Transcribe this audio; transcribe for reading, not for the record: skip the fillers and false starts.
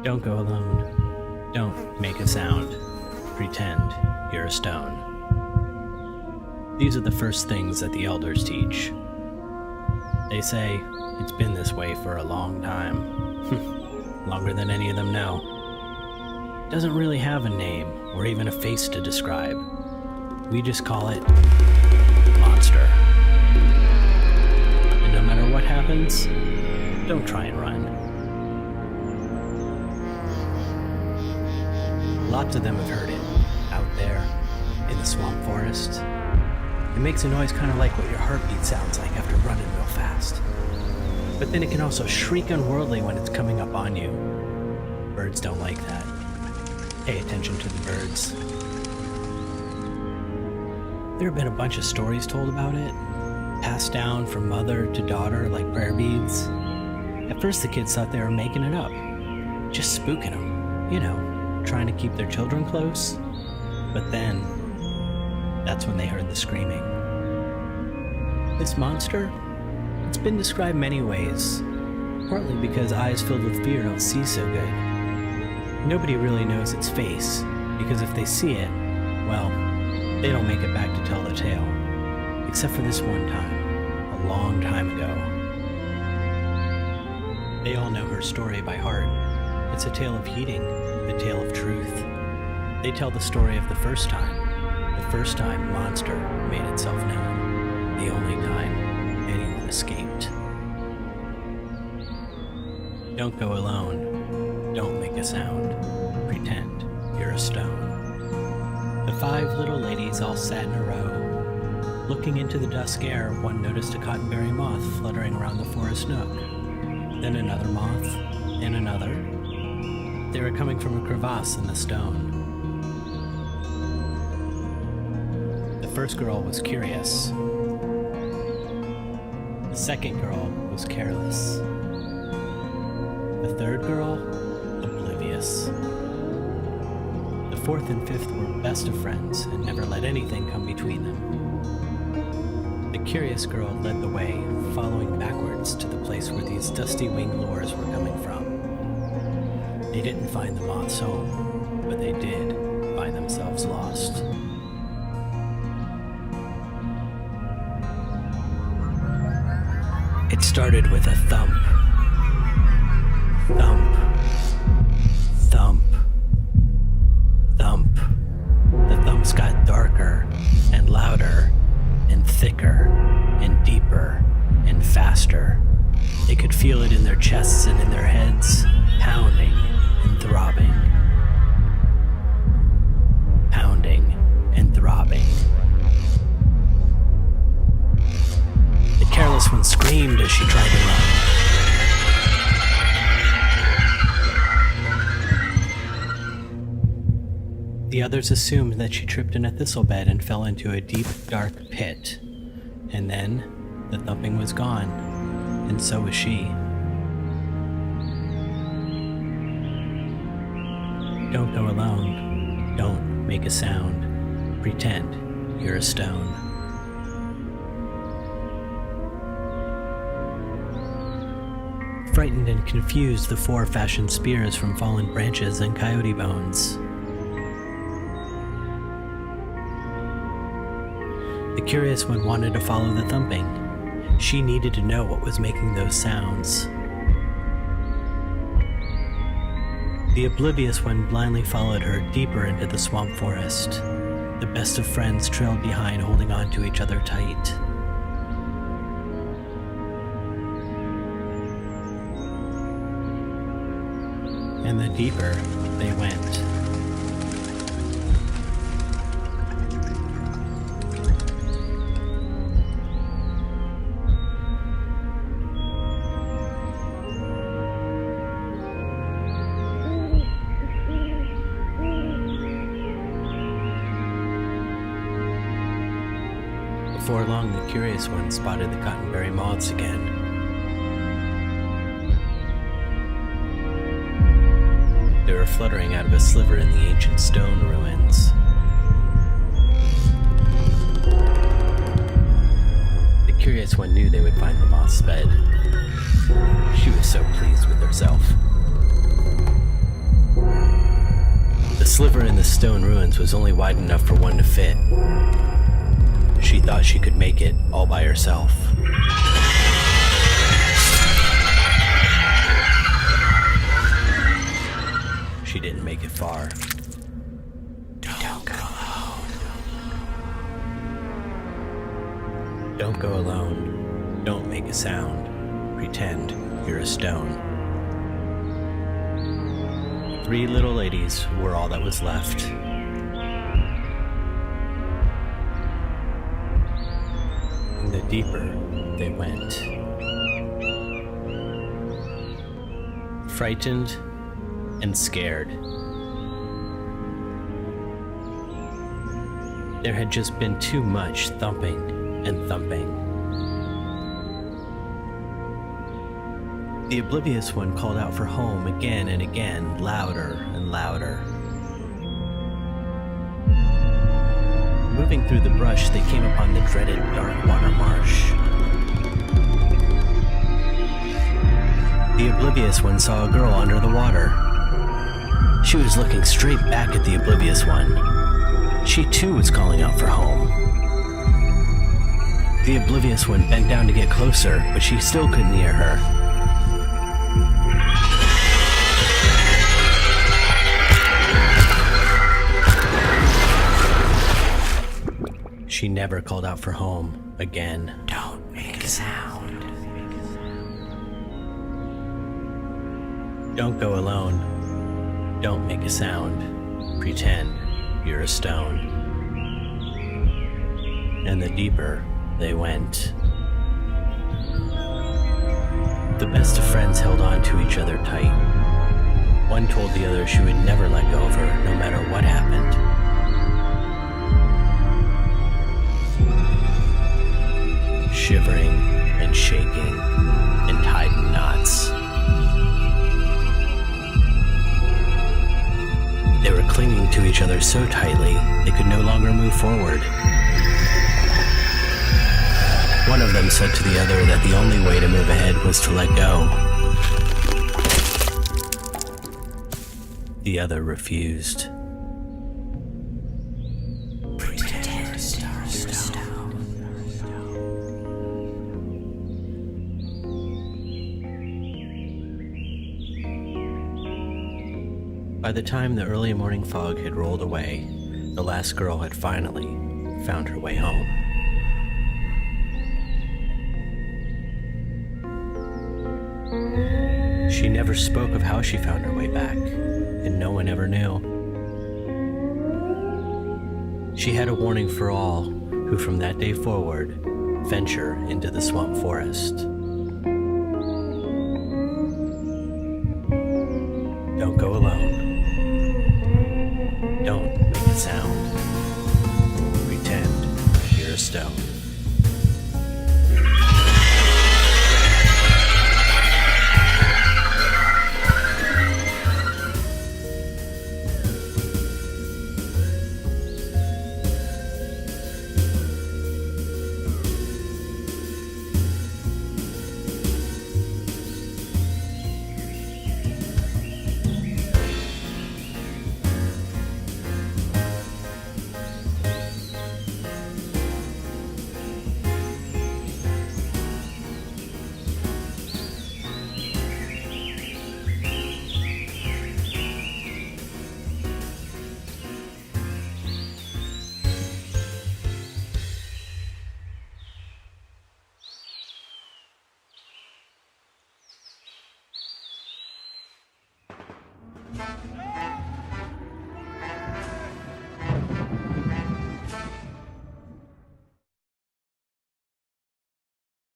Don't go alone. Don't make a sound. Pretend you're a stone. These are the first things that the elders teach. They say it's been this way for a long time. Longer than any of them know. Doesn't really have a name or even a face to describe. We just call it monster. And no matter what happens, don't try and run. Lots of them have heard it, out there, in the swamp forest. It makes a noise kind of like what your heartbeat sounds like after running real fast. But then it can also shriek unworldly when it's coming up on you. Birds don't like that. Pay attention to the birds. There have been a bunch of stories told about it, passed down from mother to daughter like prayer beads. At first the kids thought they were making it up, just spooking them, trying to keep their children close. But then, that's when they heard the screaming. This monster, it's been described many ways, partly because eyes filled with fear don't see so good. Nobody really knows its face, because if they see it, well, they don't make it back to tell the tale. Except for this one time, a long time ago. They all know her story by heart. It's a tale of heeding, a tale of truth. They tell the story of the first time monster made itself known, the only time anyone escaped. Don't go alone. Don't make a sound. Pretend you're a stone. The 5 little ladies all sat in a row. Looking into the dusk air, one noticed a cottonberry moth fluttering around the forest nook. Then another moth, and another. They were coming from a crevasse in the stone. The first girl was curious. The second girl was careless. The third girl, oblivious. The fourth and fifth were best of friends and never let anything come between them. The curious girl led the way, following backwards to the place where these dusty winged lures were coming from. They didn't find the moth's home, but they did find themselves lost. It started with a thump. Thump. Thump. Thump. The thumps got darker and louder and thicker and deeper and faster. They could feel it in their chests and in their heads, pounding and throbbing. Pounding and throbbing. The careless one screamed as she tried to run. The others assumed that she tripped in a thistle bed and fell into a deep, dark pit. And then, the thumping was gone, and so was she. Don't go alone. Don't make a sound. Pretend you're a stone. Frightened and confused, the 4 fashioned spears from fallen branches and coyote bones. The curious one wanted to follow the thumping. She needed to know what was making those sounds. The oblivious one blindly followed her deeper into the swamp forest. The best of friends trailed behind, holding on to each other tight. And the deeper they went. Before long, the curious one spotted the cottonberry moths again. They were fluttering out of a sliver in the ancient stone ruins. The curious one knew they would find the moth's bed. She was so pleased with herself. sliver in the stone ruins was only wide enough for one to fit. She thought she could make it all by herself. She didn't make it far. Don't go alone. Don't go alone. Don't make a sound. Pretend you're a stone. 3 little ladies were all that was left. And the deeper they went. Frightened and scared. There had just been too much thumping and thumping. The oblivious one called out for home again and again, louder and louder. Moving through the brush, they came upon the dreaded dark water marsh. The oblivious one saw a girl under the water. She was looking straight back at the oblivious one. She too was calling out for home. The oblivious one bent down to get closer, but she still couldn't hear her. She never called out for home again. Don't make a sound. Don't go alone. Don't make a sound. Pretend you're a stone. And the deeper they went. The best of friends held on to each other tight. One told the other she would never let go of her, no matter what happened. Shivering and shaking and tied in knots. They were clinging to each other so tightly they could no longer move forward. One of them said to the other that the only way to move ahead was to let go. The other refused. By the time the early morning fog had rolled away, the last girl had finally found her way home. She never spoke of how she found her way back, and no one ever knew. She had a warning for all who from that day forward venture into the swamp forest. Don't go alone.